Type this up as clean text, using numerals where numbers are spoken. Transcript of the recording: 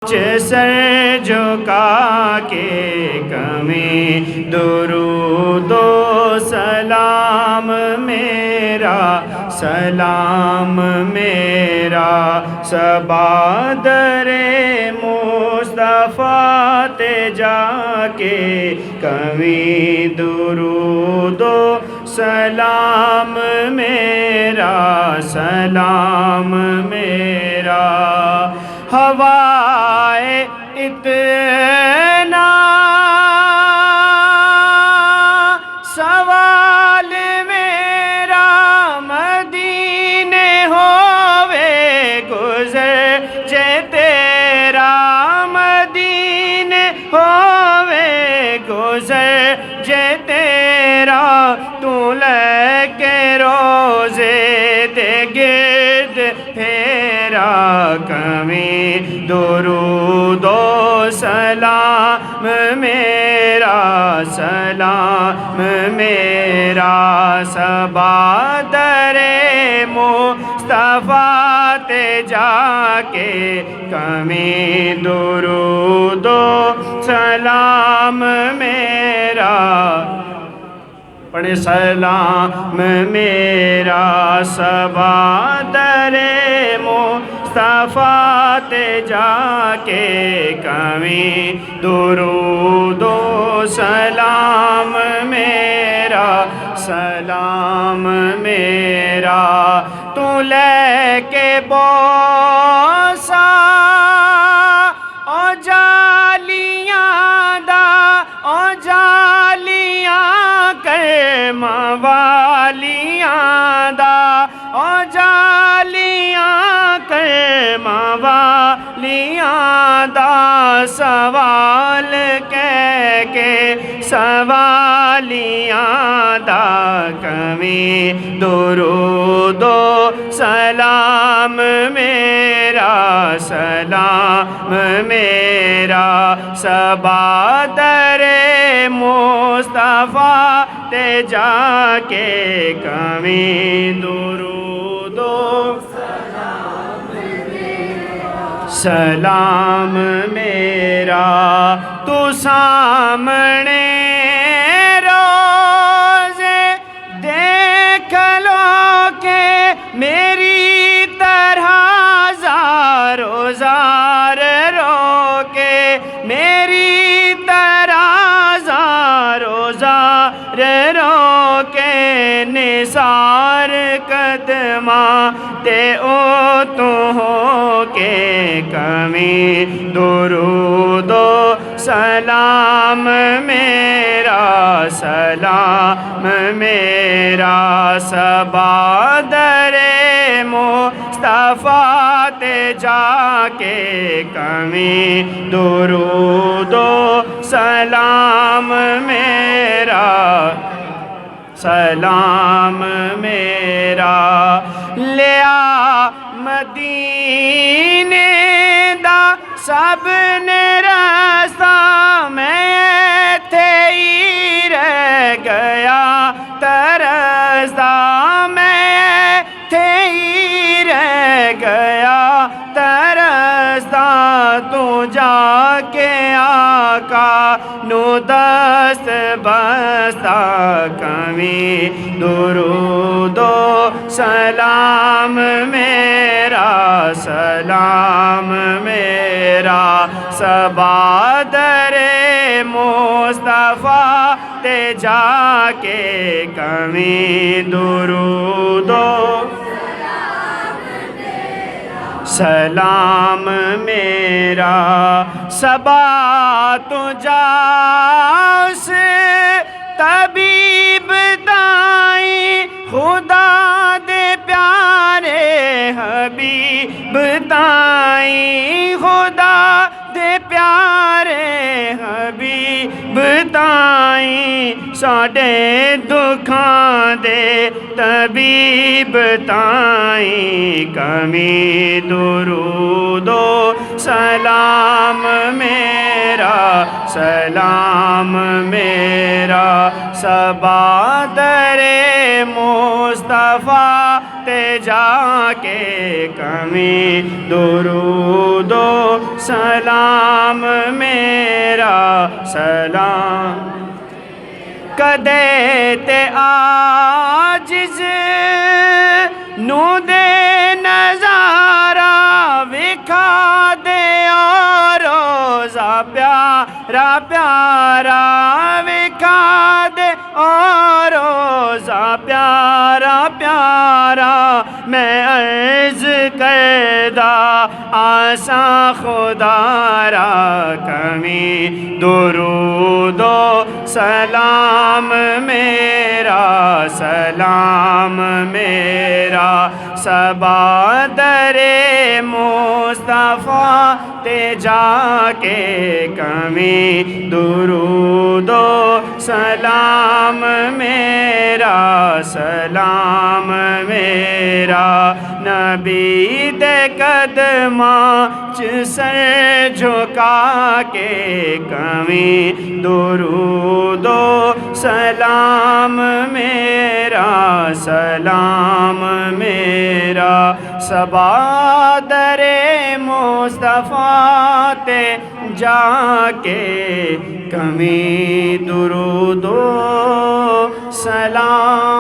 سر جھکا کے کمی درود و سلام میرا صبا در مصطفیٰ تے جا کے کمی درود و سلام میرا ہوائے اتنا سوال میرا مدینے ہووے گزر جے تیرا مدینے ہووے گزر جے تیرا تو لے کے روزے دے گرد پھیرا کمی درود و سلام میرا صبا در مصطفیٰ تے جا کے کمی درود و سلام میرا پڑھے سلام میرا صبا در مصطفیٰ تے جا کے کمی درود و سلام میرا تو لے کے بوسا او جالیاں کر موالیاں او جالیاں کر موالیاں سوال کہہ کے سوالیاں کمی درود و سلام میرا صبا در مصطفیٰ تے جا کے کمی درود و سلام میرا تو سامنے روزے دیکھ لو کہ میری طرح زارو زار رو کے میری طرح زارو زار رو کے نثار قدماں تے او تو ہو کے کمی درود و سلام میرا صبا در مصطفیٰ تے جا کے کمی درود و سلام میرا لیا مدینے دا سب نے راستہ میں تھے ہی رہ گیا ترستا میں تھے ہی رہ گیا ترستا تو جا کے آقا نو دست بستا کمی درود و سلام میرا صبا در مصطفیٰ تے جا کے کمی درود و سلام میرا صبا تو جاس طبیب تائیں خدا دے پیارے حبیب تائیں خدا دے پیارے حبیب تائیں ساڈے دکھاں دے طبیب تائیں کمی درود و سلام میرا صبا در مصطفیٰ تے جا کے کمی درود و سلام میرا سلام کدے تے آجز نو دے نظارہ وکھا دے اور روزہ پیارا پیارا وکھا دے اور روزہ پیارا پیارا میں عرض کردہ آساں خدا را کمی درود و سلام میرا سلام میرا صبا در مصطفیٰ تے جا کے کمی درود و سلام میرا سلام میرا نبی دے قدماں چ سر جھکا کے کمی درود و سلام میرا سلام میرا صبا در مصطفیٰ تے جا کے کمی درود و سلام